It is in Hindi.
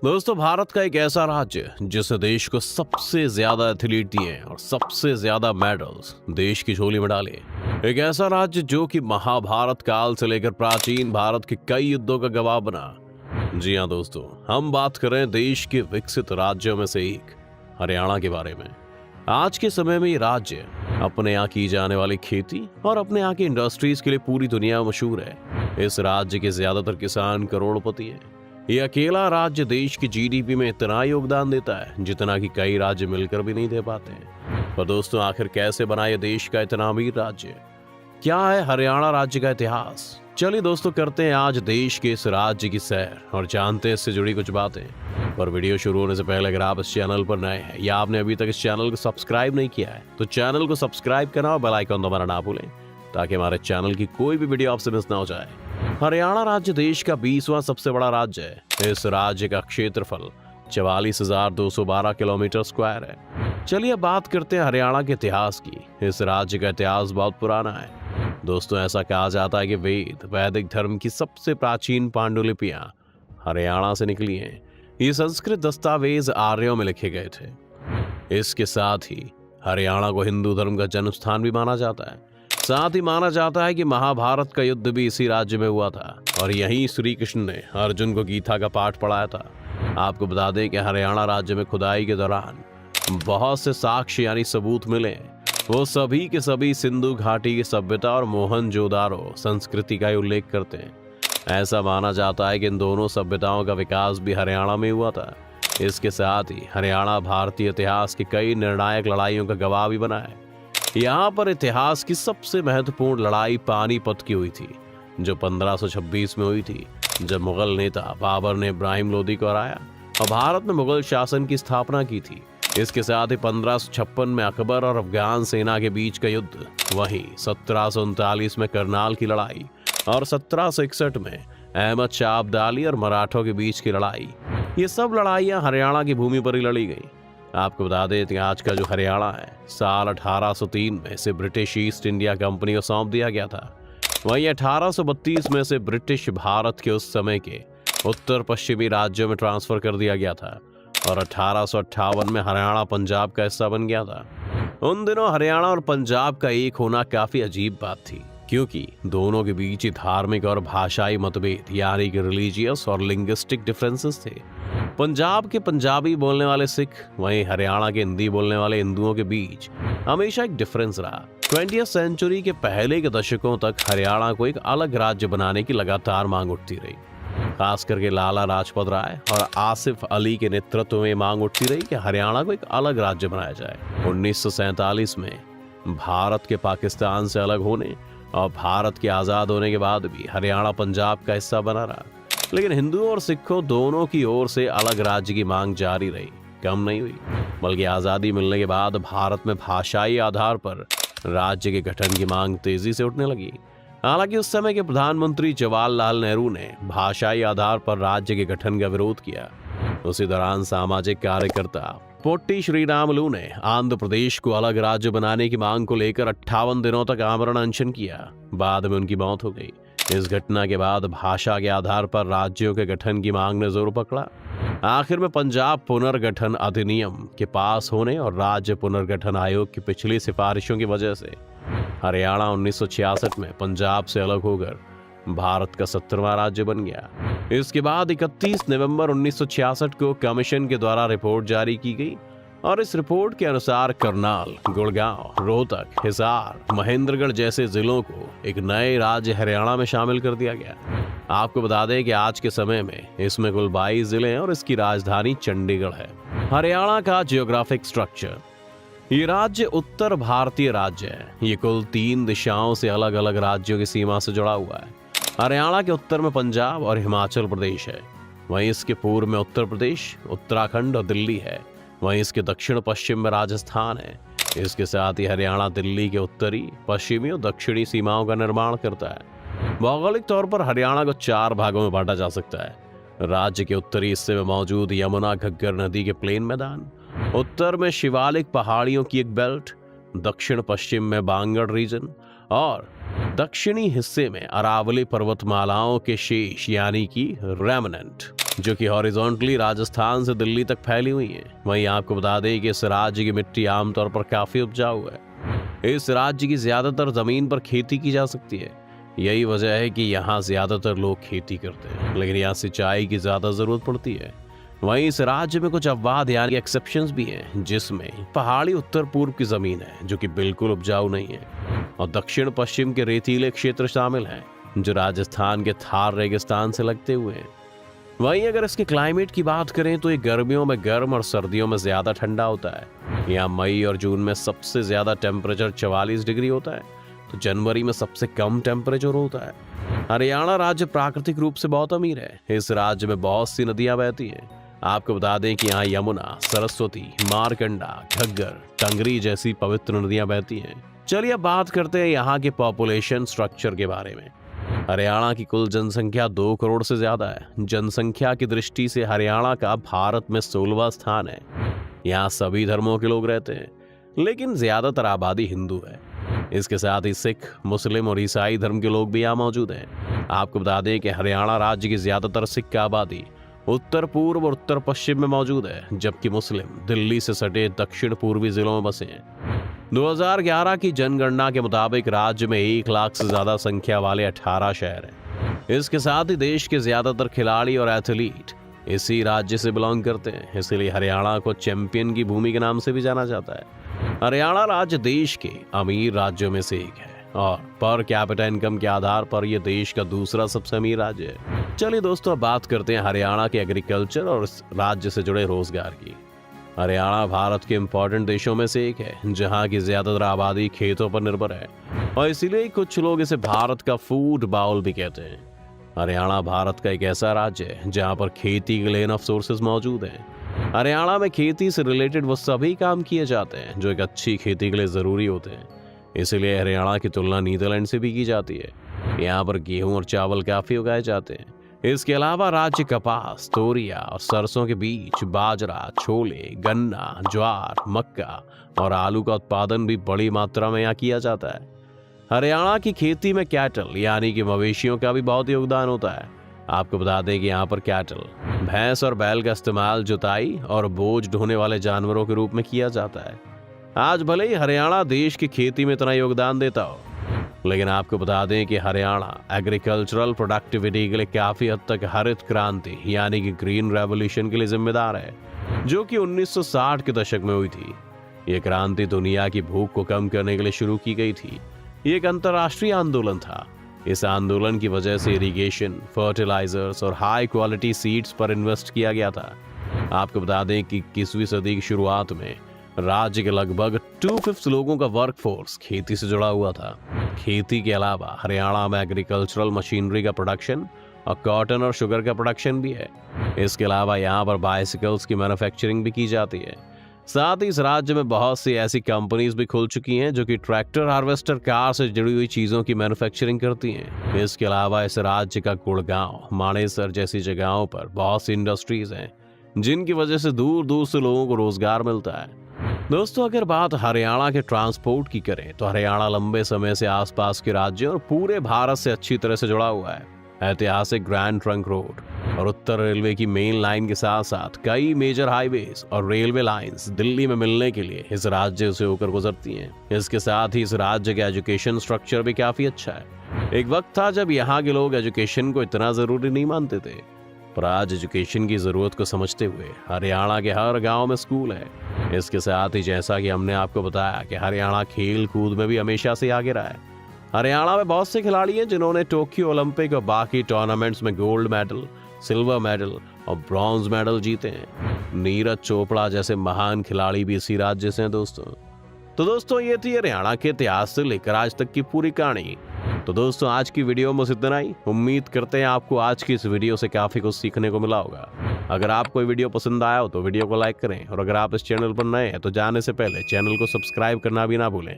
दोस्तों, भारत का एक ऐसा राज्य जिसने देश को सबसे ज्यादा एथलीट दिए और सबसे ज्यादा मेडल्स देश की झोली में डाले। एक ऐसा राज्य जो कि महाभारत काल से लेकर प्राचीन भारत के कई युद्धों का गवाह बना। जी हाँ दोस्तों, हम बात कर रहे हैं देश के विकसित राज्यों में से एक हरियाणा के बारे में। आज के समय में ये राज्य अपने यहाँ की जाने वाली खेती और अपने यहाँ की इंडस्ट्रीज के लिए पूरी दुनिया में मशहूर है। इस राज्य के ज्यादातर किसान करोड़पति हैं। ये अकेला राज्य देश की जीडीपी में इतना योगदान देता है जितना कि कई राज्य मिलकर भी नहीं दे पाते हैं। पर दोस्तों, आखिर कैसे बना ये देश का इतना अमीर राज्य? क्या है हरियाणा राज्य का इतिहास? चलिए दोस्तों, करते हैं आज देश के इस राज्य की सैर और जानते हैं इससे जुड़ी कुछ बातें। पर वीडियो शुरू होने से पहले अगर आप इस चैनल पर नए हैं या आपने अभी तक इस चैनल को सब्सक्राइब नहीं किया है तो चैनल को सब्सक्राइब करना और बेल आइकन दबाना ना भूलें ताकि हमारे चैनल की कोई भी वीडियो आपसे मिस ना हो जाए। हरियाणा राज्य देश का 20वां सबसे बड़ा राज्य है। इस राज्य का क्षेत्रफल 44,212 किलोमीटर स्क्वायर है। चलिए अब बात करते हैं हरियाणा के इतिहास की। इस राज्य का इतिहास बहुत पुराना है दोस्तों। ऐसा कहा जाता है कि वैदिक धर्म की सबसे प्राचीन पांडुलिपियां हरियाणा से निकली हैं। ये संस्कृत दस्तावेज आर्यों में लिखे गए थे। इसके साथ ही हरियाणा को हिंदू धर्म का जन्म स्थान भी माना जाता है। साथ ही माना जाता है कि महाभारत का युद्ध भी इसी राज्य में हुआ था और यहीं श्री कृष्ण ने अर्जुन को गीता का पाठ पढ़ाया था। आपको बता दें कि हरियाणा राज्य में खुदाई के दौरान बहुत से साक्ष्य यानी सबूत मिले। वो सभी के सभी सिंधु घाटी की सभ्यता और मोहनजोदारो संस्कृति का उल्लेख करते हैं। ऐसा माना जाता है कि इन दोनों सभ्यताओं का विकास भी हरियाणा में हुआ था। इसके साथ ही हरियाणा भारतीय इतिहास की कई निर्णायक लड़ाइयों का गवाह भी बना है। यहाँ पर इतिहास की सबसे महत्वपूर्ण लड़ाई पानीपत की हुई थी जो 1526 में हुई थी, जब मुगल नेता बाबर ने इब्राहिम लोदी को हराया और भारत में मुगल शासन की स्थापना की थी। इसके साथ ही 1556 में अकबर और अफगान सेना के बीच का युद्ध, वहीं 1739 में करनाल की लड़ाई और 1761 में अहमद शाह अब्दाली और मराठों के बीच की लड़ाई। ये सब लड़ाइयाँ हरियाणा की भूमि पर ही लड़ी गई। आपको बता दें कि आज का जो हरियाणा है साल 1803 में इसे ब्रिटिश ईस्ट इंडिया कंपनी को सौंप दिया गया था। वहीं 1832 में इसे ब्रिटिश भारत के उस समय के उत्तर पश्चिमी राज्यों में ट्रांसफर कर दिया गया था और 1858 में हरियाणा पंजाब का हिस्सा बन गया था। उन दिनों हरियाणा और पंजाब का एक होना काफी अजीब बात थी क्योंकि दोनों के बीच ही धार्मिक और भाषाई मतभेद यानी कि रिलीजियस और लिंग्विस्टिक डिफरेंसेस थे। पंजाब के पंजाबी बोलने वाले सिख, वहीं हरियाणा के हिंदी बोलने वाले हिंदुओं के बीच हमेशा एक डिफरेंस रहा। 20वीं सेंचुरी के पहले के दशकों तक हरियाणा को एक अलग राज्य बनाने की लगातार मांग उठती रही। खास करके लाला लाजपत राय और आसिफ अली के नेतृत्व में मांग उठती रही कि हरियाणा को एक अलग राज्य बनाया जाए। 1947 में भारत के पाकिस्तान से अलग होने और भारत के आजाद होने के बाद भी हरियाणा पंजाब का हिस्सा बना रहा, लेकिन हिंदुओं और सिखों दोनों की ओर से अलग राज्य की मांग जारी रही, कम नहीं हुई। बल्कि आजादी मिलने के बाद भारत में भाषाई आधार पर राज्य के गठन की मांग तेजी से उठने लगी। हालांकि उस समय के प्रधानमंत्री जवाहरलाल नेहरू ने भाषाई आधार पर राज्य के गठन का विरोध किया। उसी दौरान सामाजिक कार्यकर्ता पोट्टी श्रीरामुलु ने आंध्र प्रदेश को अलग राज्य बनाने की मांग को लेकर 58 दिनों तक आमरण अनशन किया। बाद में उनकी मौत हो गई। इस घटना के बाद भाषा के आधार पर राज्यों के गठन की मांग ने जोर पकड़ा। आखिर में पंजाब पुनर्गठन अधिनियम के पास होने और राज्य पुनर्गठन आयोग की पिछली सिफारिशों की वजह से हरियाणा 1966 में पंजाब से अलग होकर भारत का 17वां राज्य बन गया। इसके बाद 31 नवंबर 1966 को कमीशन के द्वारा रिपोर्ट जारी की गई और इस रिपोर्ट के अनुसार करनाल, गुड़गांव, रोहतक, हिसार, महेंद्रगढ़ जैसे जिलों को एक नए राज्य हरियाणा में शामिल कर दिया गया। आपको बता दें कि आज के समय में इसमें कुल 22 जिले हैं और इसकी राजधानी चंडीगढ़ है। हरियाणा का जियोग्राफिक स्ट्रक्चर। ये राज्य उत्तर भारतीय राज्य है। ये कुल 3 दिशाओं से अलग अलग राज्यों की सीमा से जुड़ा हुआ है। हरियाणा के उत्तर में पंजाब और हिमाचल प्रदेश है। वहीं इसके पूर्व में उत्तर प्रदेश, उत्तराखंड और दिल्ली है। वहीं इसके दक्षिण पश्चिम में राजस्थान है। इसके साथ ही हरियाणा दिल्ली के उत्तरी, पश्चिमी और दक्षिणी सीमाओं का निर्माण करता है। भौगोलिक तौर पर हरियाणा को 4 भागों में बांटा जा सकता है। राज्य के उत्तरी हिस्से में मौजूद यमुना घग्गर नदी के प्लेन मैदान, उत्तर में शिवालिक पहाड़ियों की एक बेल्ट, दक्षिण पश्चिम में बांगड़ रीजन और दक्षिणी हिस्से में अरावली पर्वतमालाओं के शेष यानी कि रेमनेंट। जो कि हॉरिजॉन्टली राजस्थान से दिल्ली तक फैली हुई है। वहीं आपको बता दें कि इस राज्य की मिट्टी आमतौर पर काफी उपजाऊ है। इस राज्य की ज्यादातर जमीन पर खेती की जा सकती है। यही वजह है कि यहाँ ज्यादातर लोग खेती करते हैं, लेकिन यहाँ सिंचाई की ज्यादा जरूरत पड़ती है। वहीं इस राज्य में कुछ अपवाद यानी एक्सेप्शंस भी हैं, जिसमें पहाड़ी उत्तर पूर्व की जमीन है जो कि बिल्कुल उपजाऊ नहीं है, और दक्षिण पश्चिम के रेतीले क्षेत्र शामिल हैं जो राजस्थान के थार रेगिस्तान से लगते हुए हैं। वहीं अगर इसके क्लाइमेट की बात करें तो ये गर्मियों में गर्म और सर्दियों में ज्यादा ठंडा होता है। यहाँ मई और जून में सबसे ज्यादा टेम्परेचर 44 डिग्री होता है, तो जनवरी में सबसे कम टेम्परेचर होता है। हरियाणा राज्य प्राकृतिक रूप से बहुत अमीर है। इस राज्य में बहुत सी नदियां बहती हैं। आपको बता दें कि यहाँ यमुना, सरस्वती, मारकंडा, घग्गर, टंगरी जैसी पवित्र नदियां बहती हैं। चलिए अब बात करते हैं यहाँ के पॉपुलेशन स्ट्रक्चर के बारे में। हरियाणा की कुल जनसंख्या 2 करोड़ से ज्यादा है। जनसंख्या की दृष्टि से हरियाणा का भारत में 16वां स्थान है। यहाँ सभी धर्मों के लोग रहते हैं, लेकिन ज्यादातर आबादी हिंदू है। इसके साथ ही सिख, मुस्लिम और ईसाई धर्म के लोग भी यहाँ मौजूद हैं। आपको बता दें कि हरियाणा राज्य की ज्यादातर सिख आबादी उत्तर पूर्व और उत्तर पश्चिम में मौजूद है, जबकि मुस्लिम दिल्ली से सटे दक्षिण पूर्वी जिलों में बसे हैं। 2011 की जनगणना के मुताबिक राज्य में 1 लाख से ज्यादा संख्या वाले 18 शहर हैं। इसके साथ ही देश के ज्यादातर खिलाड़ी और एथलीट इसी राज्य से बिलोंग करते हैं, इसलिए हरियाणा को चैंपियन की भूमि के नाम से भी जाना जाता है। हरियाणा राज्य देश के अमीर राज्यों में से एक है और पर कैपिटा इनकम के आधार पर यह देश का दूसरा सबसे अमीर राज्य है। चलिए दोस्तों अब बात करते हैं हरियाणा के एग्रीकल्चर और इस राज्य से जुड़े रोजगार की। हरियाणा भारत के इंपॉर्टेंट देशों में से एक है जहां की ज्यादातर आबादी खेतों पर निर्भर है, और इसीलिए कुछ लोग इसे भारत का फूड बाउल भी कहते हैं। हरियाणा भारत का एक ऐसा राज्य है जहां पर खेती के लिए इनफ सोर्सेज मौजूद हैं। हरियाणा में खेती से रिलेटेड वो सभी काम किए जाते हैं जो एक अच्छी खेती के लिए जरूरी होते हैं। इसीलिए हरियाणा की तुलना नीदरलैंड से भी की जाती है। यहाँ पर गेहूं और चावल काफी उगाए जाते हैं। इसके अलावा राज्य कपास, तोरिया और सरसों के बीज, बाजरा, छोले, गन्ना, ज्वार, मक्का और आलू का उत्पादन भी बड़ी मात्रा में यहाँ किया जाता है। हरियाणा की खेती में कैटल यानी कि मवेशियों का भी बहुत योगदान होता है। आपको बता दें कि यहाँ पर कैटल, भैंस और बैल का इस्तेमाल जुताई और बोझ ढोने वाले जानवरों के रूप में किया जाता है। आज भले ही हरियाणा देश की खेती में इतना योगदान देता हो, लेकिन आपको बता दें कि हरियाणा एग्रीकल्चरल प्रोडक्टिविटी के लिए काफी हद तक हरित क्रांति यानी कि ग्रीन रेवोल्यूशन के लिए जिम्मेदार है, जो कि 1960 के दशक में हुई थी। ये क्रांति दुनिया की भूख को कम करने के लिए शुरू की गई थी। ये एक अंतर्राष्ट्रीय आंदोलन था। इस आंदोलन की वजह से इरिगेशन, फर्टिलाइजर्स और हाई क्वालिटी सीड्स पर इन्वेस्ट किया गया था। आपको बता दें कि 21वीं सदी की शुरुआत में राज्य के लगभग 2/5 लोगों का वर्कफोर्स खेती से जुड़ा हुआ था। खेती के अलावा हरियाणा में एग्रीकल्चरल मशीनरी का प्रोडक्शन और कॉटन और शुगर का प्रोडक्शन भी है। इसके अलावा यहाँ पर बाइसिकल्स की मैन्युफैक्चरिंग भी की जाती है। साथ ही इस राज्य में बहुत सी ऐसी कंपनीज भी खुल चुकी हैं जो कि ट्रैक्टर, हार्वेस्टर, कार से जुड़ी हुई चीजों की मैन्युफैक्चरिंग करती हैं। इसके अलावा इस राज्य का गुड़गांव, मानेसर जैसी जगहों पर बहुत सी इंडस्ट्रीज हैं जिनकी वजह से दूर दूर से लोगों को रोजगार मिलता है। दोस्तों अगर बात हरियाणा के ट्रांसपोर्ट की करें तो हरियाणा लंबे समय से आसपास के राज्यों और पूरे भारत से अच्छी तरह से जुड़ा हुआ है। ऐतिहासिक ग्रैंड ट्रंक रोड और उत्तर रेलवे की मेन लाइन के साथ साथ कई मेजर हाईवेज और रेलवे लाइंस दिल्ली में मिलने के लिए इस राज्य से होकर गुजरती हैं। इसके साथ ही इस राज्य का एजुकेशन स्ट्रक्चर भी काफी अच्छा है। एक वक्त था जब यहाँ के लोग एजुकेशन को इतना जरूरी नहीं मानते थे, पर आज एजुकेशन की जरूरत को समझते हुए हरियाणा के हर गांव में स्कूल है। इसके साथ ही जैसा कि हमने आपको बताया कि हरियाणा खेल कूद में भी हमेशा से आगे रहा है। हरियाणा में बहुत से खिलाड़ी हैं जिन्होंने टोक्यो ओलंपिक और बाकी टूर्नामेंट्स में गोल्ड मेडल, सिल्वर मेडल और ब्रॉन्ज मेडल जीते हैं। नीरज चोपड़ा जैसे महान खिलाड़ी भी इसी राज्य से हैं दोस्तों। तो दोस्तों ये थी हरियाणा के इतिहास से लेकर आज तक की पूरी कहानी। तो दोस्तों आज की वीडियो में इतना ही। उम्मीद करते हैं आपको आज की इस वीडियो से काफी कुछ सीखने को मिला होगा। अगर आपको ये वीडियो पसंद आया हो तो वीडियो को लाइक करें, और अगर आप इस चैनल पर नए हैं तो जाने से पहले चैनल को सब्सक्राइब करना भी ना भूलें।